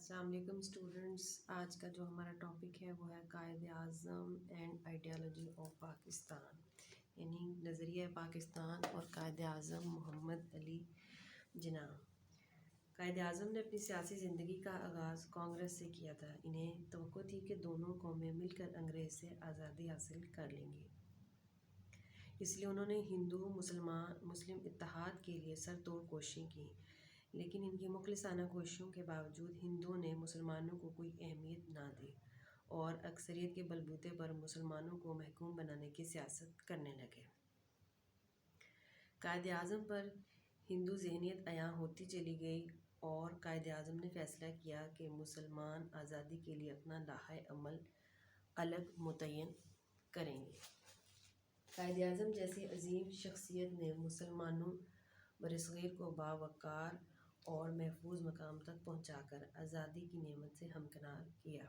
السلام علیکم اسٹوڈنٹس. آج کا جو ہمارا ٹاپک ہے وہ ہے Quaid Azam and ideology of Pakistan, یعنی نظریہ پاکستان اور قائد اعظم محمد علی جناح. قائد اعظم نے اپنی سیاسی زندگی کا آغاز کانگریس سے کیا تھا. انہیں توقع تھی کہ دونوں قومیں مل کر انگریز سے آزادی حاصل کر لیں گی، اس لیے انہوں نے ہندو مسلم اتحاد کے لیے سر توڑ کوششیں کیں. لیکن ان کی مخلصانہ کوششوں کے باوجود ہندوؤں نے مسلمانوں کو کوئی اہمیت نہ دی اور اکثریت کے بلبوتے پر مسلمانوں کو محکوم بنانے کی سیاست کرنے لگے. قائد اعظم پر ہندو ذہنیت عیاں ہوتی چلی گئی اور قائد اعظم نے فیصلہ کیا کہ مسلمان آزادی کے لیے اپنا لائحہ عمل الگ متعین کریں گے. قائد اعظم جیسی عظیم شخصیت نے مسلمانوں برصغیر کو باوقار اور محفوظ مقام تک پہنچا کر آزادی کی نعمت سے ہمکنار کیا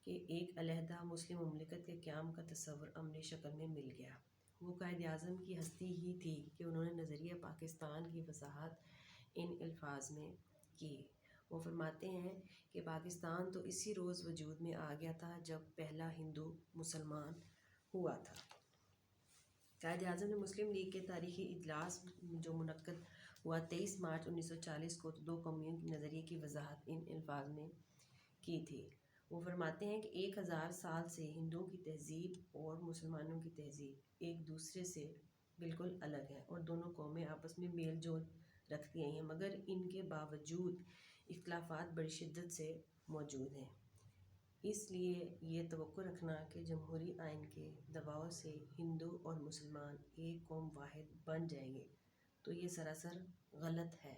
کہ ایک علیحدہ مسلم مملکت کے قیام کا تصور عملی شکل میں مل گیا. وہ قائد اعظم کی ہستی ہی تھی کہ انہوں نے نظریہ پاکستان کی وضاحت ان الفاظ میں کی. وہ فرماتے ہیں کہ پاکستان تو اسی روز وجود میں آ گیا تھا جب پہلا ہندو مسلمان ہوا تھا. قائد اعظم نے مسلم لیگ کے تاریخی اجلاس جو منعقد ہوا 23 مارچ 1940 کو دو قومیوں کے نظریے کی وضاحت ان الفاظ میں کی تھی. وہ فرماتے ہیں کہ 1000 سال سے ہندوؤں کی تہذیب اور مسلمانوں کی تہذیب ایک دوسرے سے بالکل الگ ہے اور دونوں قومیں آپس میں میل جول رکھتی آئی ہیں، مگر ان کے باوجود اختلافات بڑی شدت سے موجود ہیں. اس لیے یہ توقع رکھنا کہ جمہوری آئین کے دباؤ سے ہندو اور مسلمان ایک قوم واحد بن جائیں گے تو یہ سراسر غلط ہے.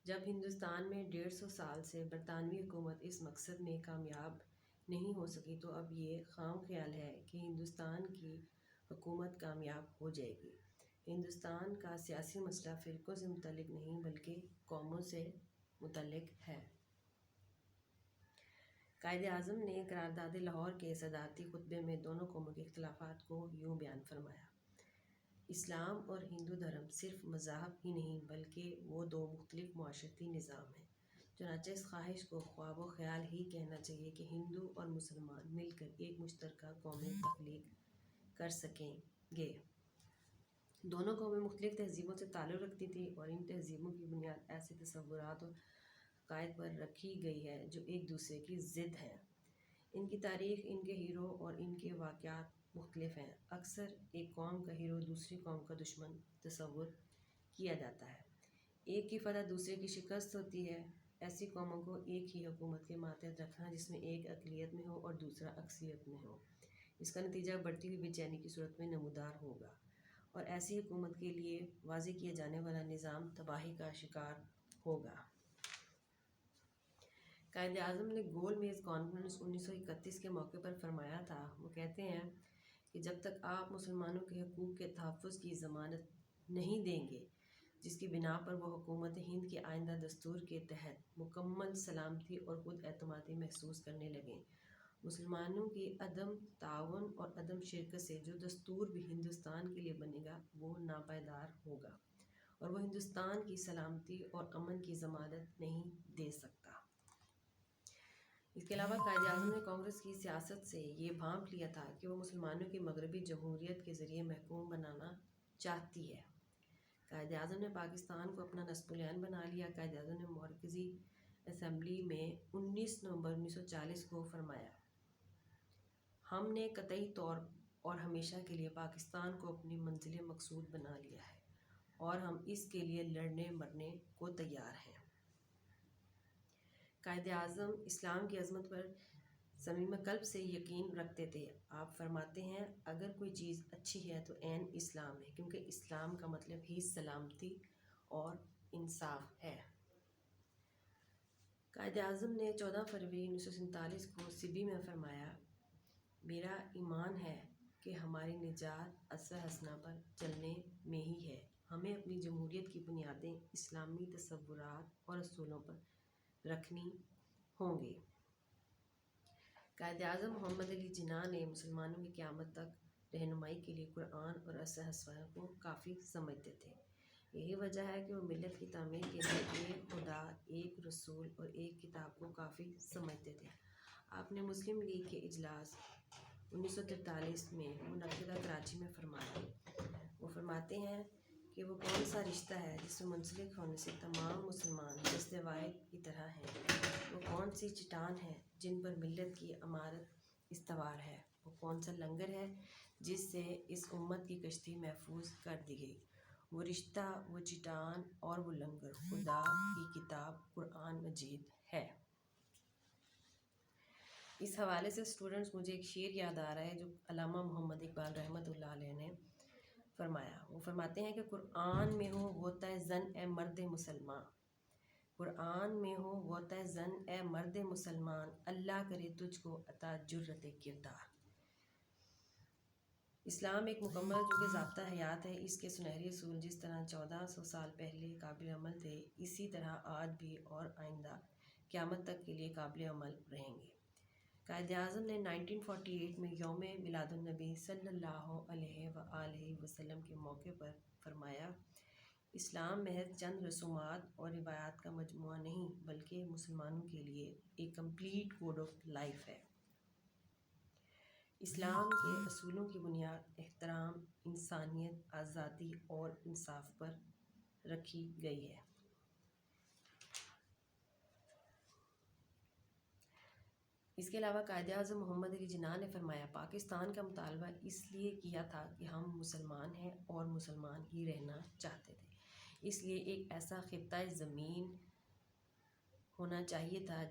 جب ہندوستان میں 150 سال سے برطانوی حکومت اس مقصد میں کامیاب نہیں ہو سکی تو اب یہ خام خیال ہے کہ ہندوستان کی حکومت کامیاب ہو جائے گی. ہندوستان کا سیاسی مسئلہ فرقوں سے متعلق نہیں بلکہ قوموں سے متعلق ہے. قائد اعظم نے قرارداد لاہور کے صدارتی خطبے میں دونوں قوموں کے اختلافات کو یوں بیان فرمایا: اسلام اور ہندو دھرم صرف مذاہب ہی نہیں بلکہ وہ دو مختلف معاشرتی نظام ہیں. چنانچہ اس خواہش کو خواب و خیال ہی کہنا چاہیے کہ ہندو اور مسلمان مل کر ایک مشترکہ قوم تخلیق کر سکیں گے. دونوں قومیں مختلف تہذیبوں سے تعلق رکھتی تھیں اور ان تہذیبوں کی بنیاد ایسے تصورات اور عقائد پر رکھی گئی ہے جو ایک دوسرے کی ضد ہیں. ان کی تاریخ، ان کے ہیرو اور ان کے واقعات مختلف ہیں. اکثر ایک قوم کا ہیرو دوسری قوم کا دشمن تصور کیا جاتا ہے. ایک کی فتح دوسرے کی شکست ہوتی ہے. ایسی قوموں کو ایک ہی حکومت کے ماتحت رکھنا جس میں ایک اقلیت میں ہو اور دوسرا اکثریت میں ہو، اس کا نتیجہ بڑھتی ہوئی بے چینی کی صورت میں نمودار ہوگا اور ایسی حکومت کے لیے وضع کیا جانے والا نظام تباہی کا شکار ہوگا. قائد اعظم نے گول میز کانفرنس 1931 کے موقع پر فرمایا تھا. وہ کہتے ہیں کہ جب تک آپ مسلمانوں کے حقوق کے تحفظ کی ضمانت نہیں دیں گے جس کی بنا پر وہ حکومت ہند کے آئندہ دستور کے تحت مکمل سلامتی اور خود اعتمادی محسوس کرنے لگیں، مسلمانوں کی عدم تعاون اور عدم شرکت سے جو دستور بھی ہندوستان کے لیے بنے گا وہ ناپائیدار ہوگا اور وہ ہندوستان کی سلامتی اور امن کی ضمانت نہیں دے سکتا. اس کے علاوہ قائد اعظم نے کانگریس کی سیاست سے یہ بھانپ لیا تھا کہ وہ مسلمانوں کی مغربی جمہوریت کے ذریعے محکوم بنانا چاہتی ہے. قائد اعظم نے پاکستان کو اپنا نصب العین بنا لیا. قائد اعظم نے مرکزی اسمبلی میں 19 نومبر 1940 کو فرمایا: ہم نے قطعی طور اور ہمیشہ کے لیے پاکستان کو اپنی منزل مقصود بنا لیا ہے اور ہم اس کے لیے لڑنے مرنے کو تیار ہیں. قائد اعظم اسلام کی عظمت پر صمیم قلب سے یقین رکھتے تھے. آپ فرماتے ہیں اگر کوئی چیز اچھی ہے تو عین اسلام ہے، کیونکہ اسلام کا مطلب ہی سلامتی اور انصاف ہے. قائد اعظم نے 14 فروری 1947 کو سبی میں فرمایا: میرا ایمان ہے کہ ہماری نجات اصل حسنہ پر چلنے میں ہی ہے. ہمیں اپنی جمہوریت کی بنیادیں اسلامی تصورات اور اصولوں پر رکھنی ہوں گی. قائد اعظم محمد علی جناح نے مسلمانوں کی قیامت تک رہنمائی کے لیے قرآن اور اصل حسنہ کو کافی سمجھتے تھے. یہی وجہ ہے کہ وہ ملت کی تعمیر کے لیے ایک خدا، ایک رسول اور ایک کتاب کو کافی سمجھتے تھے۔ آپ نے مسلم لیگ کے اجلاس 1943 میں منعقدہ کراچی میں فرمایا۔ وہ فرماتے ہیں کہ وہ کون سا رشتہ ہے جس میں منسلک ہونے سے تمام مسلمان دست واحد کی طرح ہیں؟ وہ کون سی چٹان ہے جن پر ملت کی عمارت استوار ہے؟ وہ کون سا لنگر ہے جس سے اس امت کی کشتی محفوظ کر دی گئی؟ وہ رشتہ، وہ چٹان اور وہ لنگر خدا کی کتاب قرآن مجید ہے۔ اس حوالے سے اسٹوڈنٹس، مجھے ایک شعر یاد آ رہا ہے جو علامہ محمد اقبال رحمۃ اللہ علیہ نے فرمایا۔ وہ فرماتے ہیں کہ قرآن میں ہو غوطہ زن اے مرد مسلمان، قرآن میں ہو غوطہ زن اے مرد مسلمان، اللہ کرے تجھ کو عطا جرت کردار۔ اسلام ایک مکمل جو کہ ضابطہ حیات ہے۔ اس کے سنہری اصول جس طرح 1400 سال پہلے قابل عمل تھے، اسی طرح آج بھی اور آئندہ قیامت تک کے لیے قابل عمل رہیں گے۔ قائد اعظم نے 1948 میں یوم میلاد النبی صلی اللہ علیہ وآلہ وسلم کے موقع پر فرمایا، اسلام محض چند رسومات اور روایات کا مجموعہ نہیں بلکہ مسلمانوں کے لیے ایک کمپلیٹ کوڈ آف لائف ہے۔ اسلام کے اصولوں کی بنیاد احترام، انسانیت، آزادی اور انصاف پر رکھی گئی ہے۔ اس کے علاوہ قائد اعظم محمد علی جناح نے فرمایا، پاکستان کا مطالبہ اس لیے کیا تھا کہ ہم مسلمان ہیں اور مسلمان ہی رہنا چاہتے تھے، اس لیے ایک ایسا خطہ زمین ہونا چاہیے تھا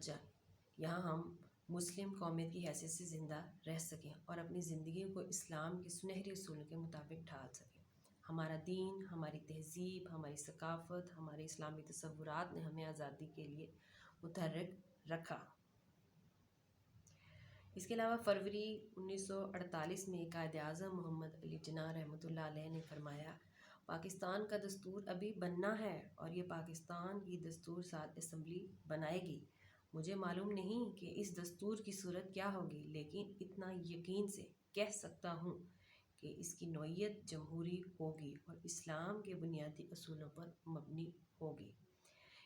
یہاں ہم مسلم قومیت کی حیثیت سے زندہ رہ سکیں اور اپنی زندگی کو اسلام کے سنہری اصولوں کے مطابق ڈھال سکیں۔ ہمارا دین، ہماری تہذیب، ہماری ثقافت، ہمارے اسلامی تصورات نے ہمیں آزادی کے لیے متحرک رکھا۔ اس کے علاوہ فروری 1948 میں قائد اعظم محمد علی جناح رحمۃ اللہ علیہ نے فرمایا، پاکستان کا دستور ابھی بننا ہے اور یہ پاکستان کی دستور ساز اسمبلی بنائے گی۔ مجھے معلوم نہیں کہ اس دستور کی صورت کیا ہوگی، لیکن اتنا یقین سے کہہ سکتا ہوں کہ اس کی نوعیت جمہوری ہوگی اور اسلام کے بنیادی اصولوں پر مبنی ہوگی۔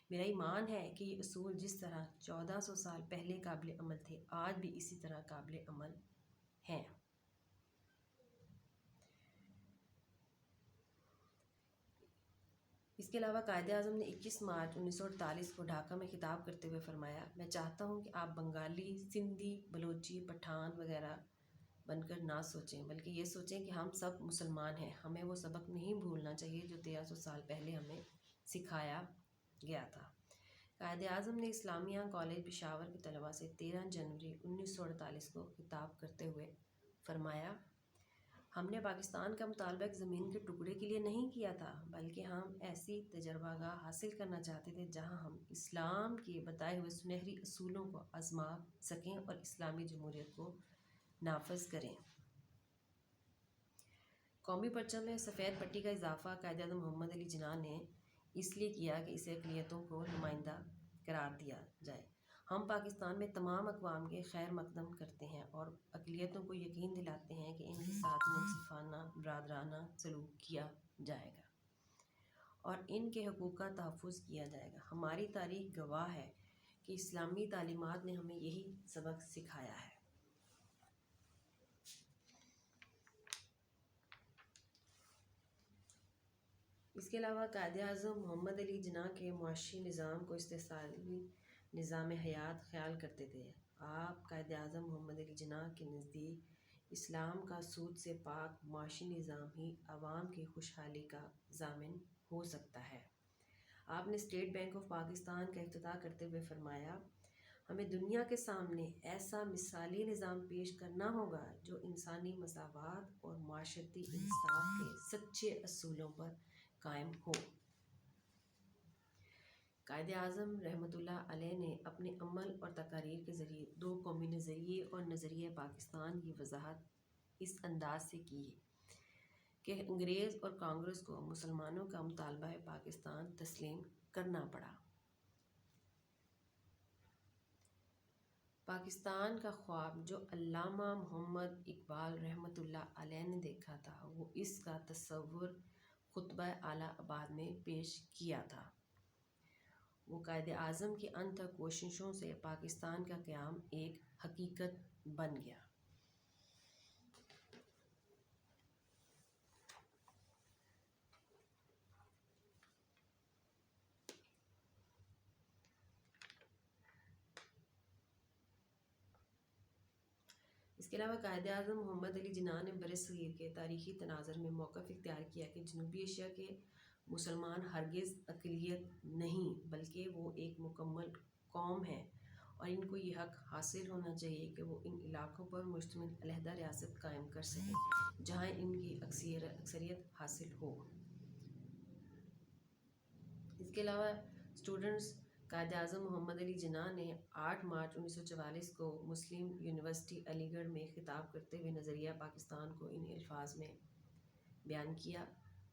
میرا ایمان ہے کہ یہ اصول جس طرح 1400 سال پہلے قابل عمل تھے، آج بھی اسی طرح قابل عمل ہیں۔ اس کے علاوہ قائد اعظم نے 21 مارچ 1948 کو ڈھاکہ میں خطاب کرتے ہوئے فرمایا، میں چاہتا ہوں کہ آپ بنگالی، سندھی، بلوچی، پٹھان وغیرہ بن کر نہ سوچیں، بلکہ یہ سوچیں کہ ہم سب مسلمان ہیں۔ ہمیں وہ سبق نہیں بھولنا چاہیے جو 1300 سال پہلے ہمیں سکھایا گیا تھا۔ قائد اعظم نے اسلامیہ کالج پشاور کے طلباء سے 13 جنوری 1948 کو خطاب کرتے ہوئے فرمایا، ہم نے پاکستان کا مطالبہ ایک زمین کے ٹکڑے کے لیے نہیں کیا تھا، بلکہ ہم ایسی تجربہ گاہ حاصل کرنا چاہتے تھے جہاں ہم اسلام کے بتائے ہوئے سنہری اصولوں کو آزما سکیں اور اسلامی جمہوریت کو نافذ کریں۔ قومی پرچم میں سفید پٹی کا اضافہ قائد اعظم محمد علی جناح نے اس لیے کیا کہ اسے اقلیتوں کو نمائندہ قرار دیا جائے۔ ہم پاکستان میں تمام اقوام کے خیر مقدم کرتے ہیں اور اقلیتوں کو یقین دلاتے ہیں کہ ان کے ساتھ منصفانہ، برادرانہ سلوک کیا جائے گا اور ان کے حقوق کا تحفظ کیا جائے گا۔ ہماری تاریخ گواہ ہے کہ اسلامی تعلیمات نے ہمیں یہی سبق سکھایا ہے۔ اس کے علاوہ قائد اعظم محمد علی جناح کے معاشی نظام کو استحصالی نظام حیات خیال کرتے تھے۔ آپ قائد اعظم محمد علی جناح کے نزدیک اسلام کا سود سے پاک معاشی نظام ہی عوام کی خوشحالی کا ضامن ہو سکتا ہے۔ آپ نے اسٹیٹ بینک آف پاکستان کا افتتاح کرتے ہوئے فرمایا، ہمیں دنیا کے سامنے ایسا مثالی نظام پیش کرنا ہوگا جو انسانی مساوات اور معاشرتی انصاف کے سچے اصولوں پر قائم ہو۔ قائد اعظم رحمۃ اللہ علیہ نے اپنے عمل اور تقاریر کے ذریعے دو قومی نظریے اور نظریہ پاکستان کی وضاحت اس انداز سے کی کہ انگریز اور کانگریس کو مسلمانوں کا مطالبہ پاکستان تسلیم کرنا پڑا۔ پاکستان کا خواب جو علامہ محمد اقبال رحمۃ اللہ علیہ نے دیکھا تھا، وہ اس کا تصور خطبہ اعلیٰ آباد میں پیش کیا تھا۔ وہ قائد اعظم کی انتھک کوششوں سے پاکستان کا قیام ایک حقیقت بن گیا۔ اس کے علاوہ قائد اعظم محمد علی جناح نے برصغیر کے تاریخی تناظر میں موقف اختیار کیا کہ جنوبی ایشیا کے مسلمان ہرگز اقلیت نہیں بلکہ وہ ایک مکمل قوم ہیں، اور ان کو یہ حق حاصل ہونا چاہیے کہ وہ ان علاقوں پر مشتمل علیحدہ ریاست قائم کر سکیں جہاں ان کی اکثریت حاصل ہو۔ اس کے علاوہ اسٹوڈنٹس قائد اعظم محمد علی جناح نے 8 مارچ 1944 کو مسلم یونیورسٹی علی گڑھ میں خطاب کرتے ہوئے نظریہ پاکستان کو ان الفاظ میں بیان کیا،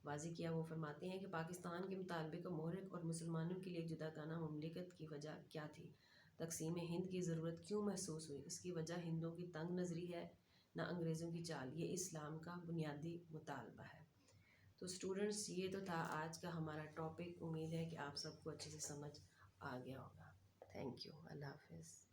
واضح کیا۔ وہ فرماتے ہیں کہ پاکستان کے مطالبے کو محرک اور مسلمانوں کے لیے جدا گانہ مملکت کی وجہ کیا تھی؟ تقسیم ہند کی ضرورت کیوں محسوس ہوئی؟ اس کی وجہ ہندوؤں کی تنگ نظری ہے، نہ انگریزوں کی چال۔ یہ اسلام کا بنیادی مطالبہ ہے۔ تو اسٹوڈنٹس، یہ تو تھا آج کا ہمارا ٹاپک۔ امید ہے کہ آپ سب کو اچھے سے سمجھ آ گیا ہوگا۔ Thank you. اللہ حافظ۔